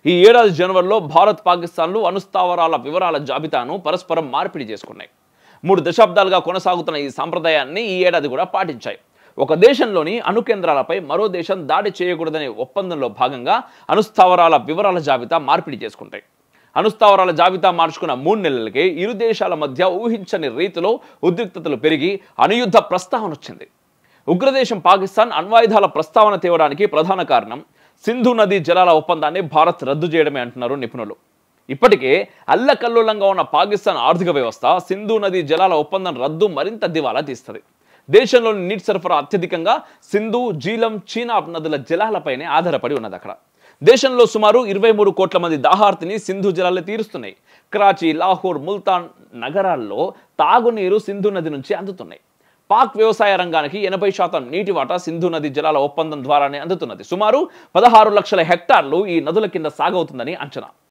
ఈ ఏడాది జనవరిలో భారత్ పాకిస్తాన్లు అణుస్థావరాల వివరాల జాబితాను పరస్పరం మార్పిడి చేసుకున్నాయి. 3 దశాబ్దాలుగా కొనసాగుతున్న ఈ సంప్రదాయాన్ని ఈ ఏడాది కూడా పాటించాయి. ఒక దేశంలోని అణు కేంద్రాలపై మరో దేశం దాడి చేయకూడదనే ఒప్పందంలో భాగంగా అణుస్థావరాల వివరాల జాబితా మార్పిడి చేసుకుంటాయి. అణుస్థావరాల జాబితా మార్చుకున్న 3 నెలలకే ఇరు దేశాల మధ్య ఊహించని రీతిలో ఉద్రిక్తతలు పెరిగి అణుయుద్ధ ప్రస్తావన వచ్చింది. ఉగ్రదేశం పాకిస్తాన్ అణ్వాయుధాల ప్రస్తావన తేవడానికి ప్రధాన కారణం సింధు నదీ జలాల ఒప్పందాన్ని భారత్ రద్దు చేయడమే అంటున్నారు నిపుణులు. ఇప్పటికే అల్లకల్లోలంగా ఉన్న పాకిస్తాన్ ఆర్థిక వ్యవస్థ సింధు నదీ జలాల ఒప్పందం రద్దు మరింత దివాలా తీస్తుంది. దేశంలోని నీటి సరఫరా అత్యధికంగా సింధు, జీలం, చీనాబ్ నదుల జలాలపైనే ఆధారపడి ఉన్నది. అక్కడ దేశంలో సుమారు 23 కోట్ల మంది దాహార్తిని సింధు జలాలు తీరుస్తున్నాయి. కరాచీ, లాహోర్, ముల్తాన్ నగరాల్లో తాగునీరు సింధు నది నుంచి అందుతున్నాయి. పాక్ వ్యవసాయ రంగానికి 80% నీటి వాటా సింధు నది జలాల ఒప్పందం ద్వారానే అందుతున్నది. సుమారు 16 లక్షల హెక్టార్లు ఈ నదుల కింద సాగవుతుందని అంచనా.